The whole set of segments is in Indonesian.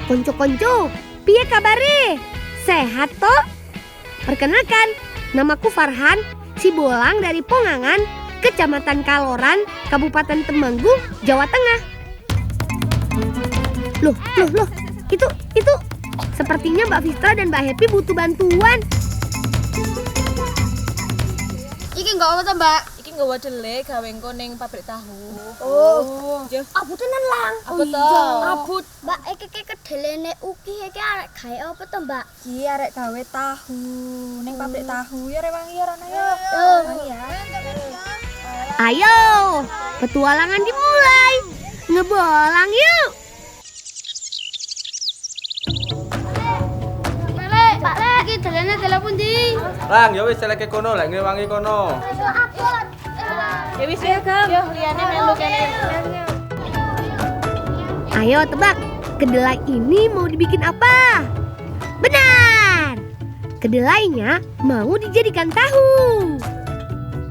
Konco-konco, piye kabare? Sehat toh? Perkenalkan, namaku Farhan, si Bolang dari Pongangan, Kecamatan Kaloran, Kabupaten Temanggung, Jawa Tengah. Loh, itu sepertinya Mbak Fistra dan Mbak Happy butuh bantuan. Iki enggak apa to, Mbak? Iki nggawa dele gawe engko ning pabrik tahu. Oh. Yo. Abut tenan lang. Apa to? Abut. Mbak, iki kedelene uki iki arek gawe apa to, Mbak? Iki arek gawe tahu ning pabrik tahu. Ya rewangi ya Rana yo. Ya. Ayo, petualangan dimulai. Ngebolang yuk. Pak Le, iki delene telepon di. Lang, ya wis celeke kono, lek ngewangi kono. Ya wis ya, Gam. Yo liyane melu kene. Ayo tebak, kedelai ini mau dibikin apa? Benar, kedelainya mau dijadikan tahu.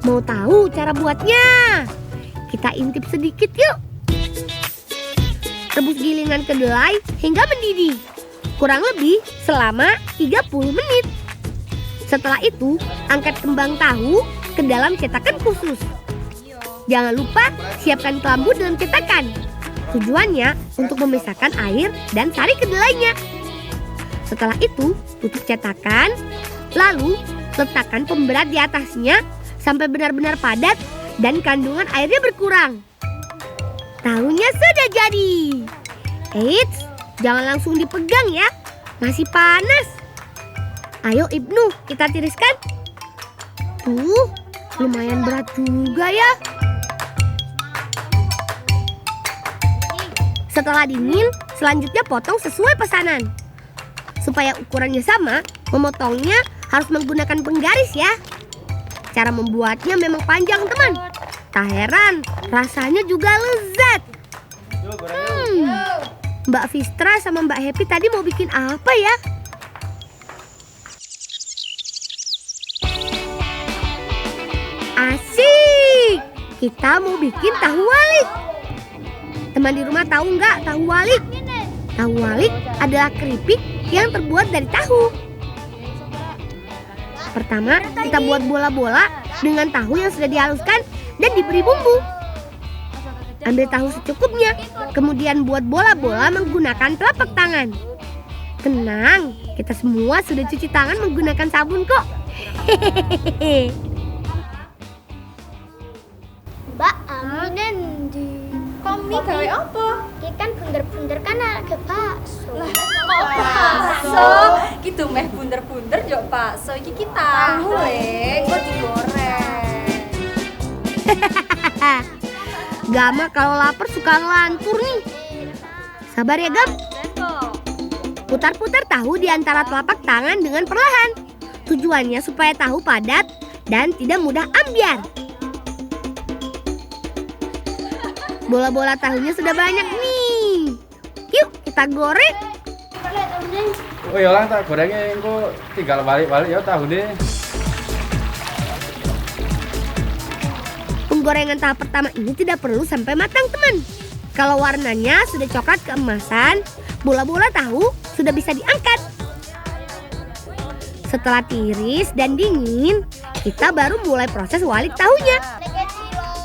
Mau tahu cara buatnya? Kita intip sedikit yuk. Rebus gilingan kedelai hingga mendidih. Kurang lebih selama 30 menit. Setelah itu, angkat kembang tahu ke dalam cetakan khusus. Jangan lupa siapkan kelambu dalam cetakan. Tujuannya untuk memisahkan air dan sari kedelainya. Setelah itu, tutup cetakan, lalu letakkan pemberat di atasnya sampai benar-benar padat dan kandungan airnya berkurang. Tahunya sudah jadi. Eits, jangan langsung dipegang ya, masih panas. Ayo Ibnu, kita tiriskan. Tuh, lumayan berat juga ya. Setelah dingin, selanjutnya potong sesuai pesanan. Supaya ukurannya sama, memotongnya harus menggunakan penggaris ya. Cara membuatnya memang panjang teman. Tak heran, rasanya juga lezat. Mbak Fistra sama Mbak Happy tadi mau bikin apa ya? Asik! Kita mau bikin tahu walik. Teman di rumah tahu nggak tahu walik? Tahu walik adalah keripik yang terbuat dari tahu. Pertama, kita buat bola-bola dengan tahu yang sudah dihaluskan dan diberi bumbu. Ambil tahu secukupnya, kemudian buat bola-bola menggunakan telapak tangan. Tenang, kita semua sudah cuci tangan menggunakan sabun kok. Hehehe. Mbak, aminen di. Komi gawe apa? Iki kan bunder-bunder kan arek bakso. Lah, kok bakso? Gitu meh bunder-bunder yo bakso. Iki kita tahu le, kok digoreng. Gama kalau lapar suka ngelantur nih. Sabar ya Gam. Putar-putar tahu di antara telapak tangan dengan perlahan. Tujuannya supaya tahu padat dan tidak mudah ambyar. Bola-bola tahunya sudah banyak nih. Yuk kita goreng. Oh ya Lang, tak gorengnya engko tinggal balik-balik ya tahu deh. Penggorengan tahap pertama ini tidak perlu sampai matang teman. Kalau warnanya sudah coklat keemasan, bola-bola tahu sudah bisa diangkat. Setelah tiris dan dingin, kita baru mulai proses walik tahunya.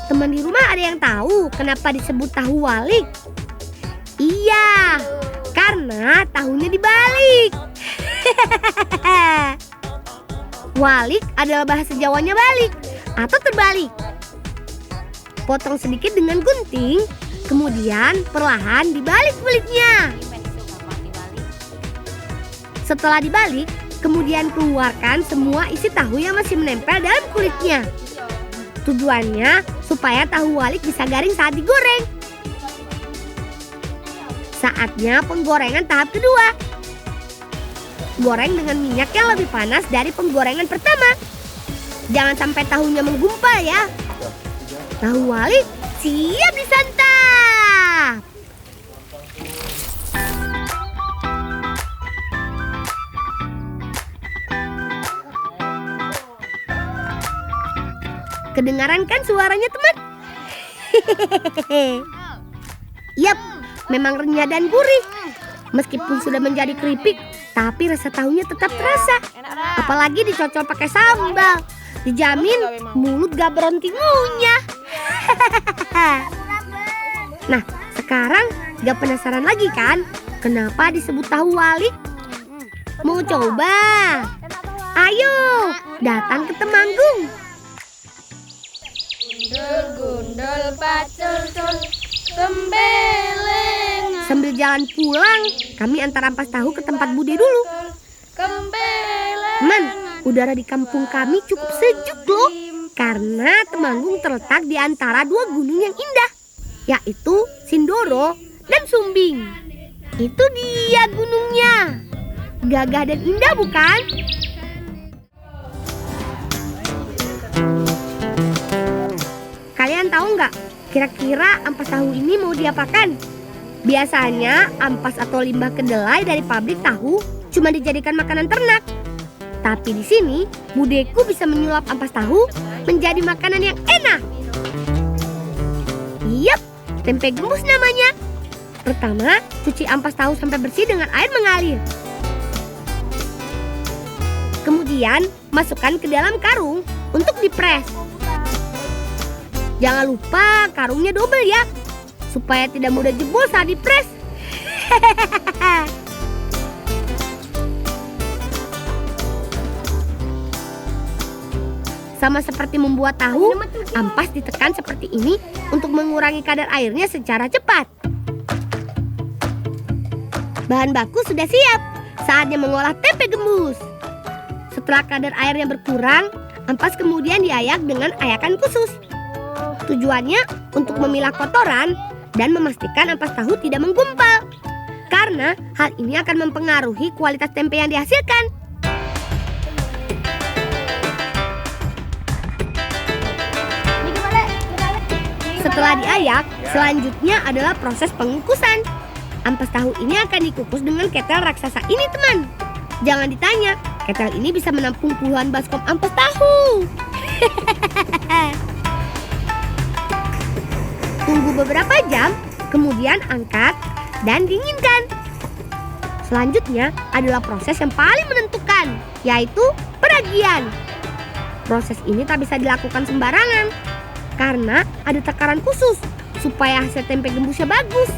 Teman di rumah ada yang tahu kenapa disebut tahu walik? Iya, karena tahunya dibalik. Walik adalah bahasa Jawanya balik atau terbalik. Potong sedikit dengan gunting, kemudian perlahan dibalik kulitnya. Setelah dibalik, kemudian keluarkan semua isi tahu yang masih menempel dalam kulitnya. Tujuannya supaya tahu walik bisa garing saat digoreng. Saatnya penggorengan tahap kedua. Goreng dengan minyak yang lebih panas dari penggorengan pertama. Jangan sampai tahunya menggumpal ya. Tahu walik siap disantap. Kedengaran kan suaranya teman? Yap, memang renyah dan gurih. Meskipun sudah menjadi keripik, tapi rasa tahunya tetap terasa. Apalagi dicocol pakai sambal. Dijamin mulut gak berhenti ngunyah. Nah, sekarang gak penasaran lagi kan? Kenapa disebut tahu walik? Mau coba? Ayo, datang ke Temanggung. Gundul pacul-cul kembeleng. Sambil jalan pulang, kami antar ampas tahu ke tempat Bude dulu. Kembeleng. Teman, udara di kampung kami cukup sejuk loh. Karena Temanggung terletak di antara dua gunung yang indah, yaitu Sindoro dan Sumbing. Itu dia gunungnya. Gagah dan indah bukan? Kalian tahu nggak, kira-kira ampas tahu ini mau diapakan? Biasanya ampas atau limbah kedelai dari pabrik tahu cuma dijadikan makanan ternak. Tapi di sini, budeku bisa menyulap ampas tahu menjadi makanan yang enak. Yap, tempe gembus namanya. Pertama, cuci ampas tahu sampai bersih dengan air mengalir. Kemudian, masukkan ke dalam karung untuk dipres. Jangan lupa karungnya double ya, supaya tidak mudah jebol saat dipres. Sama seperti membuat tahu, ampas ditekan seperti ini untuk mengurangi kadar airnya secara cepat. Bahan baku sudah siap, saatnya mengolah tempe gembus. Setelah kadar airnya berkurang, ampas kemudian diayak dengan ayakan khusus. Tujuannya untuk memilah kotoran dan memastikan ampas tahu tidak menggumpal. Karena hal ini akan mempengaruhi kualitas tempe yang dihasilkan. Setelah diayak, selanjutnya adalah proses pengukusan. Ampas tahu ini akan dikukus dengan ketel raksasa ini, teman. Jangan ditanya, ketel ini bisa menampung puluhan baskom ampas tahu. Tunggu beberapa jam, kemudian angkat dan dinginkan. Selanjutnya adalah proses yang paling menentukan, yaitu peragian. Proses ini tak bisa dilakukan sembarangan, karena ada takaran khusus supaya hasil tempe gembusnya bagus.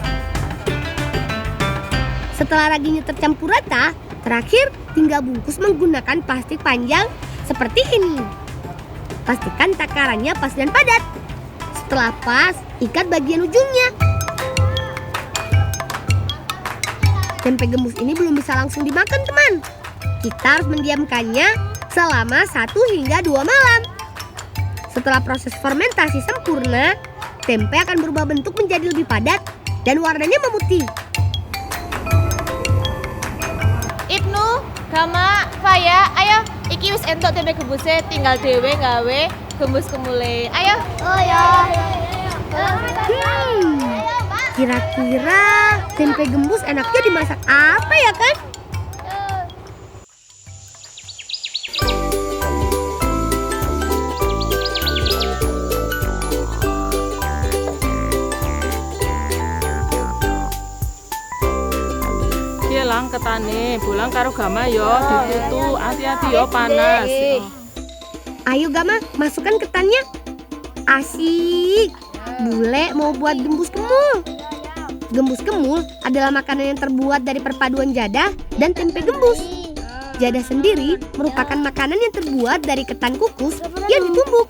Setelah raginya tercampur rata, terakhir tinggal bungkus menggunakan plastik panjang seperti ini. Pastikan takarannya pas dan padat. Setelah pas, ikat bagian ujungnya. Tempe gembus ini belum bisa langsung dimakan, teman. Kita harus mendiamkannya selama 1 hingga 2 malam. Setelah proses fermentasi sempurna, tempe akan berubah bentuk menjadi lebih padat dan warnanya memutih. Ibnu, Gama, Faya, ayo iki wis entuk tempe gembusnya, tinggal dhewe gawe gembus kemule. Ayo. Oh ya. Kira-kira tempe gembus enaknya dimasak apa ya kan? Lang ketane, pulang karo Gama yo, ditutu, hati-hati yo panas. Ayo Gama, masukkan ketannya. Asik. Bule mau buat gembus kemul. Gembus kemul adalah makanan yang terbuat dari perpaduan jadah dan tempe gembus. Jadah sendiri merupakan makanan yang terbuat dari ketan kukus yang ditumbuk.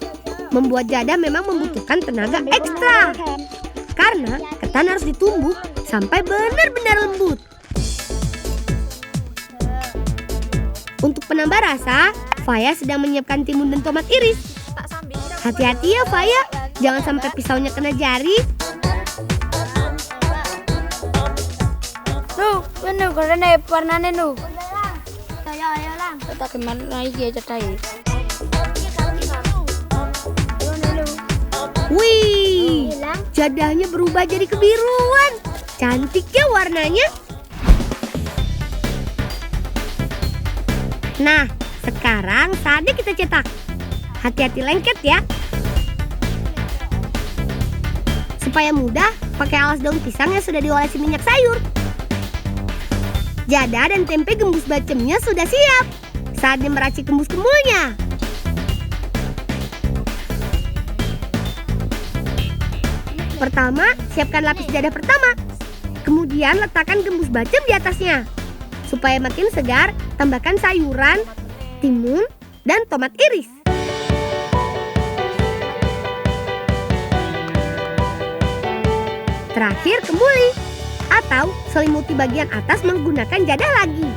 Membuat jadah memang membutuhkan tenaga ekstra, karena ketan harus ditumbuk sampai benar-benar lembut. Untuk penambah rasa, Faya sedang menyiapkan timun dan tomat iris. Hati-hati ya Faya, jangan sampai pisaunya kena jari. Nu, bener gorene warnane nu. Ayo lang. Tak gimana iki aja tae. Wih, jadahnya berubah jadi kebiruan. Cantik ya warnanya. Nah, sekarang saatnya kita cetak. Hati-hati lengket ya. Supaya mudah, pakai alas daun pisang yang sudah diolesi minyak sayur. Jadah dan tempe gembus bacemnya sudah siap. Saatnya meracik gembus kemulnya. Pertama, siapkan lapis jadah pertama. Kemudian letakkan gembus bacem di atasnya. Supaya makin segar, tambahkan sayuran, timun, dan tomat iris. Terakhir, kemuli atau selimuti bagian atas menggunakan jadah lagi.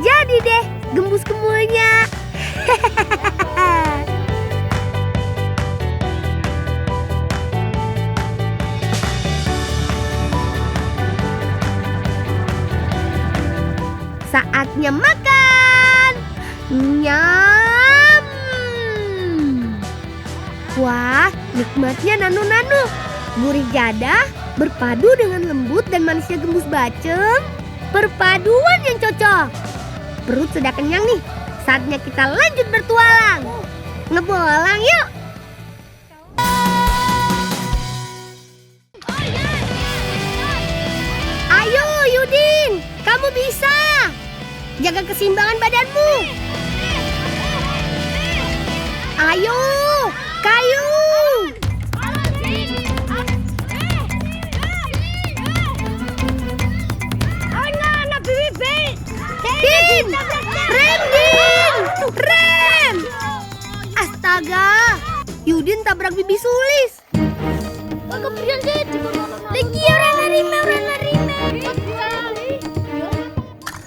Jadi deh gembus kemulnya. Saatnya makan. Nyam. Wah, nikmatnya nano-nano. Gurih jadah berpadu dengan lembut dan manisnya gembus bacem. Perpaduan yang cocok. Perut sudah kenyang nih. Saatnya kita lanjut bertualang. Ngebolang yuk. Ayo Yudin, kamu bisa. Jaga keseimbangan badanmu. Ayo, kayu. Din, rem Din, rem. Astaga, Yudin tabrak bibi Sulis. Kemudian lagi orang narime.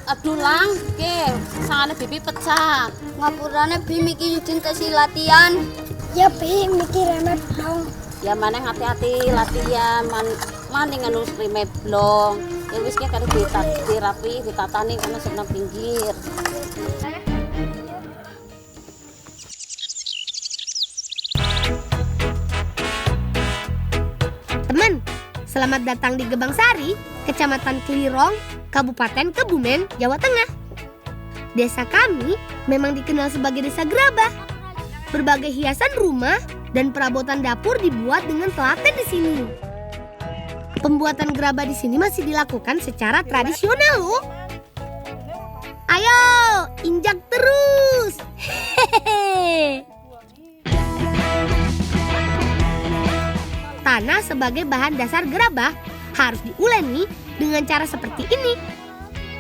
Aduh lang, ke sangane bibi pecah. Ngapurane bi miki Yudin kasih latihan. Ya bi miki remet dong. Ya maneh hati-hati latihan, maning anu rime blong. Ya wis ki kare dirapi, ditatani karena seneng pinggir. Teman, selamat datang di Gebang Sari, Kecamatan Klirong, Kabupaten Kebumen, Jawa Tengah. Desa kami memang dikenal sebagai desa gerabah. Berbagai hiasan rumah dan perabotan dapur dibuat dengan telaten di sini. Pembuatan gerabah di sini masih dilakukan secara tradisional loh. Ayo, injak terus. Hehehe. Tanah sebagai bahan dasar gerabah harus diuleni dengan cara seperti ini.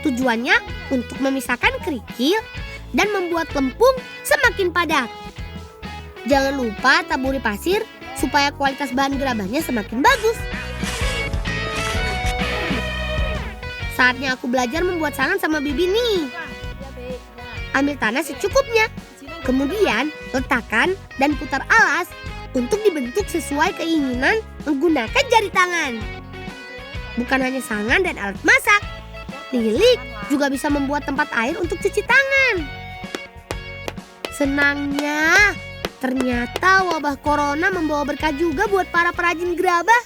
Tujuannya untuk memisahkan kerikil dan membuat lempung semakin padat. Jangan lupa taburi pasir supaya kualitas bahan gerabahnya semakin bagus. Saatnya aku belajar membuat sangan sama bibi nih. Ambil tanah secukupnya. Kemudian letakkan dan putar alas untuk dibentuk sesuai keinginan menggunakan jari tangan. Bukan hanya sangan dan alat masak. Lilik juga bisa membuat tempat air untuk cuci tangan. Senangnya, ternyata wabah corona membawa berkah juga buat para perajin gerabah.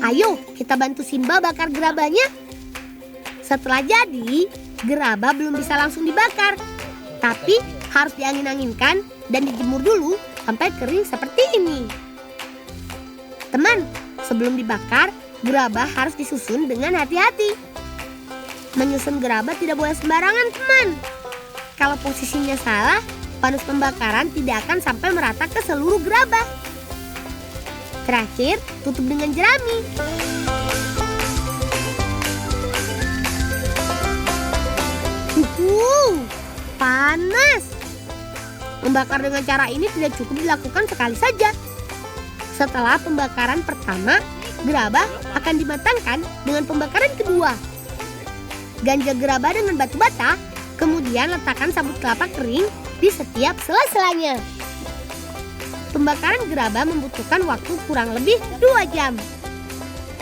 Ayo kita bantu Simba bakar gerabahnya. Setelah jadi, gerabah belum bisa langsung dibakar. Tapi harus diangin-anginkan dan dijemur dulu sampai kering seperti ini. Teman, sebelum dibakar, gerabah harus disusun dengan hati-hati. Menyusun gerabah tidak boleh sembarangan, teman. Kalau posisinya salah, panas pembakaran tidak akan sampai merata ke seluruh gerabah. Terakhir, tutup dengan jerami. Panas. Membakar dengan cara ini tidak cukup dilakukan sekali saja. Setelah pembakaran pertama, gerabah akan dimatangkan dengan pembakaran kedua. Ganjel gerabah dengan batu bata, kemudian letakkan sabut kelapa kering di setiap sela-selanya. Pembakaran gerabah membutuhkan waktu kurang lebih 2 jam.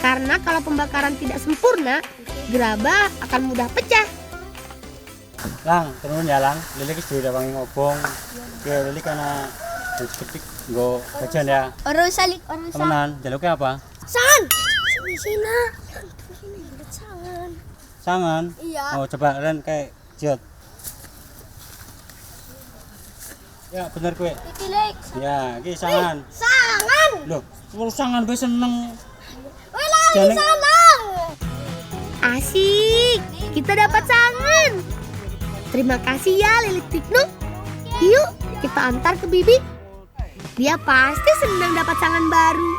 Karena kalau pembakaran tidak sempurna, gerabah akan mudah pecah. Lang, turun ya Lang, Lili sudah wangi ngobong. Ke Lili karena sedikit go gajian ya. Orang salik. Temenan, jaluknya apa? Sangan. Sini. Sangan. Sangan? Iya. Oh coba Ren kayak jod. Ya bener kue. Iki Ya, iki sangan. sangan. Loh, sangan gue seneng. Wala, Jangan- sangan. Asik, kita dapat sangan. Terima kasih ya Lilik Tiknu. Yuk, kita antar ke Bibi. Dia pasti senang dapat sangan baru.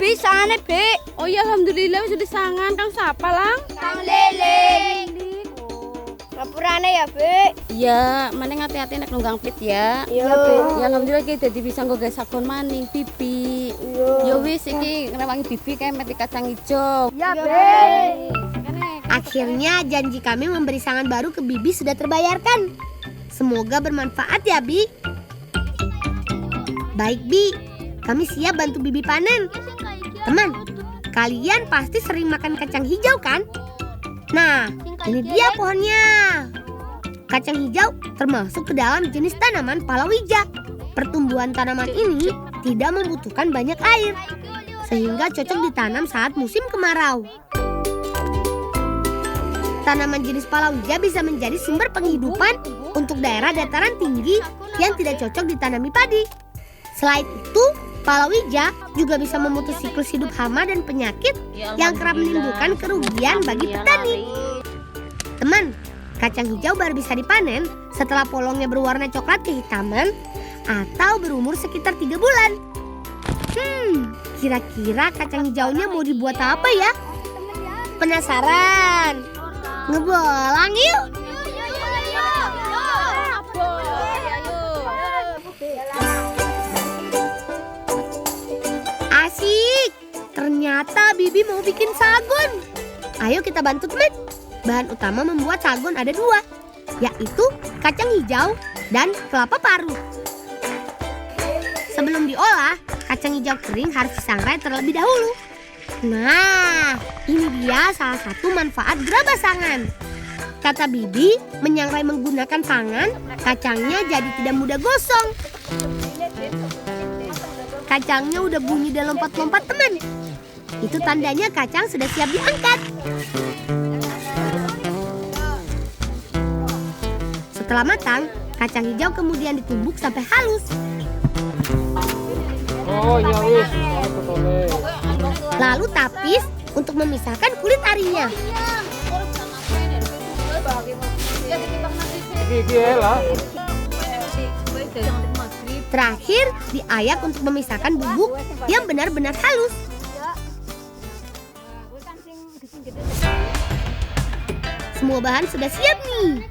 Bi sangane, Bi. Oh iya, alhamdulillah sudah sangan. Kang siapa, Lang? Kang Lilik. Ngapurane ya, Bi. Iya, maning hati-hati nek nunggang pit ya. Iya, Bi. Ya alhamdulillah kita dadi bisa nggo gawe sagon maning Bibi. Ya wis iki ngrewangi Bibi kayak meti kacang hijau. Ya, Bi. Akhirnya janji kami memberi sangan baru ke Bibi sudah terbayarkan. Semoga bermanfaat ya, Bi. Baik, Bi. Kami siap bantu Bibi panen. Teman, kalian pasti sering makan kacang hijau kan? Nah, ini dia pohonnya. Kacang hijau termasuk ke dalam jenis tanaman palawija. Pertumbuhan tanaman ini tidak membutuhkan banyak air, sehingga cocok ditanam saat musim kemarau. Tanaman jenis palawija bisa menjadi sumber penghidupan untuk daerah dataran tinggi yang tidak cocok ditanami padi. Selain itu, palawija juga bisa memutus siklus hidup hama dan penyakit yang kerap menimbulkan kerugian bagi petani. Teman, kacang hijau baru bisa dipanen setelah polongnya berwarna coklat kehitaman atau berumur sekitar 3 bulan. Kira-kira kacang hijaunya mau dibuat apa ya? Penasaran? Ngebolang yuk! Asik! Ternyata Bibi mau bikin sagon. Ayo kita bantu teman. Bahan utama membuat sagon ada 2, yaitu kacang hijau dan kelapa parut. Sebelum diolah, kacang hijau kering harus disangrai terlebih dahulu. Nah, ini dia salah satu manfaat gerabah sangan. Kata Bibi, menyangrai menggunakan tangan, kacangnya jadi tidak mudah gosong. Kacangnya udah bunyi dan lompat-lompat teman. Itu tandanya kacang sudah siap diangkat. Setelah matang, kacang hijau kemudian ditumbuk sampai halus. Oh iya wis, Lalu tapis untuk memisahkan kulit arinya. iki lah. Terakhir, diayak untuk memisahkan bubuk yang benar-benar halus. Semua bahan sudah siap nih.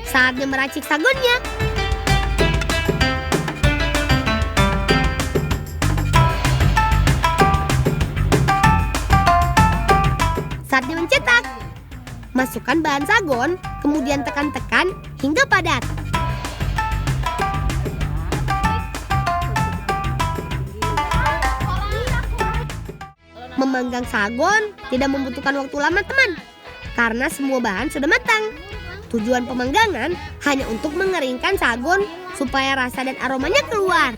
Saatnya meracik sagonnya. Saatnya mencetak. Masukkan bahan sagon, kemudian tekan-tekan hingga padat. Memanggang sagon tidak membutuhkan waktu lama teman, karena semua bahan sudah matang. Tujuan pemanggangan hanya untuk mengeringkan sagon supaya rasa dan aromanya keluar.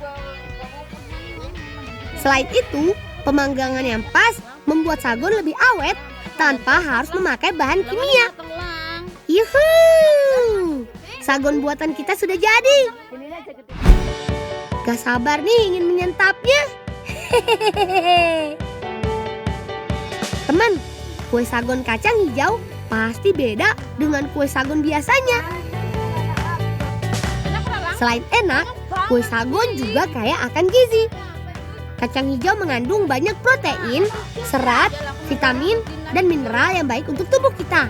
Selain itu, pemanggangan yang pas membuat sagon lebih awet tanpa harus memakai bahan kimia. Yuhuu, sagon buatan kita sudah jadi. Gak sabar nih ingin menyantapnya. Hehehe. Teman, kue sagon kacang hijau pasti beda dengan kue sagon biasanya. Selain enak, kue sagon juga kaya akan gizi. Kacang hijau mengandung banyak protein, serat, vitamin, dan mineral yang baik untuk tubuh kita.